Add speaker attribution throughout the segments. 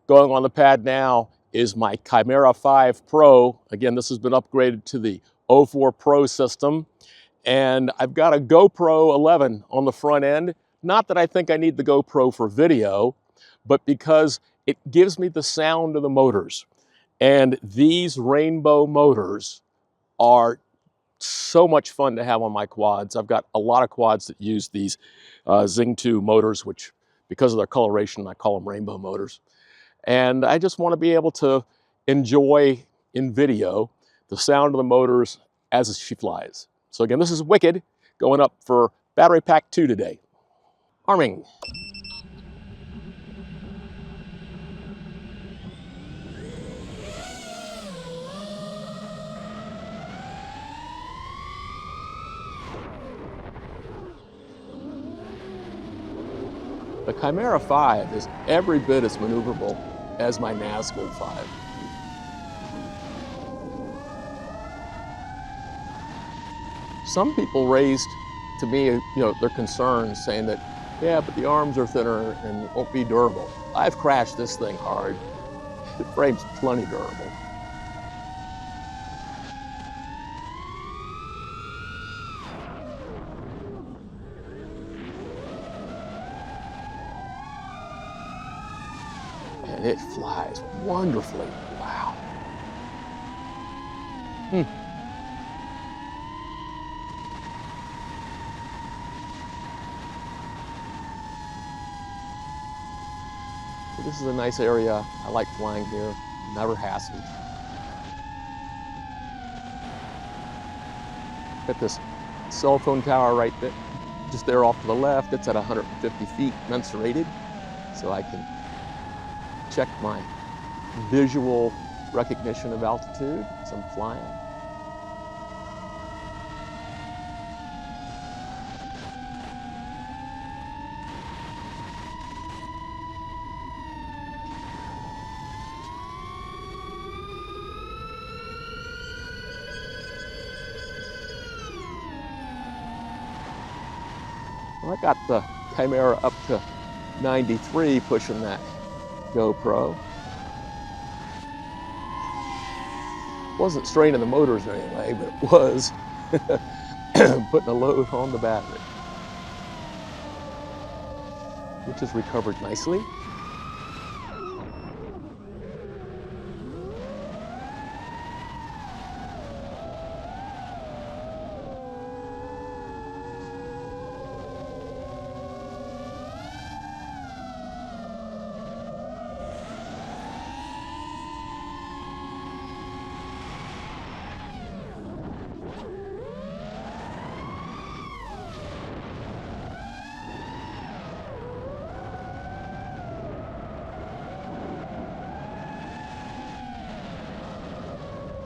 Speaker 1: Going on the pad now is my Chimera5Pro. Again, this has been upgraded to the O4Pro system. And I've got a GoPro 11 on the front end. Not that I think I need the GoPro for video, but because it gives me the sound of the motors. And these rainbow motors are so much fun to have on my quads. I've got a lot of quads that use these Zing 2 motors, which because of their coloration, I call them rainbow motors. And I just want to be able to enjoy in video the sound of the motors as she flies. So again, this is Wicked going up for battery pack 2 today. Arming. The Chimera 5 is every bit as maneuverable as my Nazgul 5. Some people raised to me, their concerns, saying that, yeah, but the arms are thinner and it won't be durable. I've crashed this thing hard. The frame's plenty durable. And it flies wonderfully. Wow. So this is a nice area. I like flying here. Never hassled. Got this cell phone tower right there, just there off to the left. It's at 150 feet mensurated, so I can check my visual recognition of altitude as I'm flying. Well, I got the Chimera up to 93 pushing that GoPro. Wasn't straining the motors anyway, but it was putting a load on the battery, which has recovered nicely.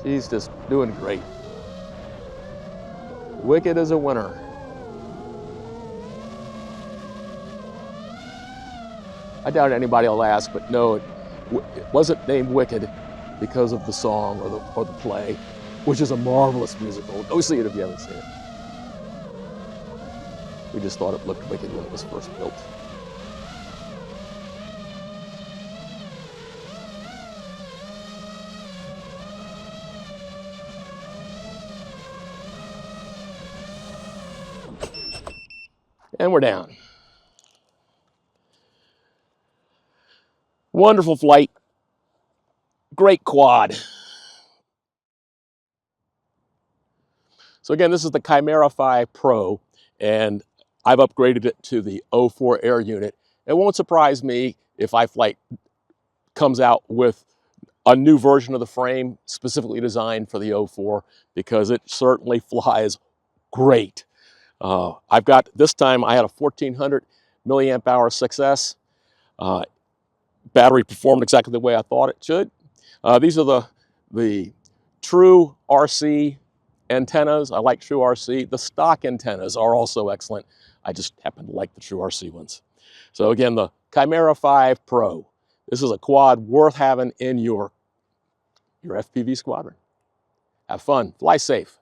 Speaker 1: She's just doing great. Wicked as a winner. I doubt anybody will ask, but no, it wasn't named Wicked because of the song or the play, which is a marvelous musical. Go see it if you haven't seen it. We just thought it looked wicked when it was first built. And we're down. Wonderful flight. Great quad. So again, this is the Chimera5Pro, and I've upgraded it to the O4 Air unit. It won't surprise me if iFlight comes out with a new version of the frame specifically designed for the O4, because it certainly flies great. I've got, this time I had a 1400 milliamp hour 6S. Battery performed exactly the way I thought it should. These are the true RC antennas. I like true RC. The stock antennas are also excellent. I just happen to like the true RC ones. So again, the Chimera5Pro. This is a quad worth having in your FPV squadron. Have fun, fly safe.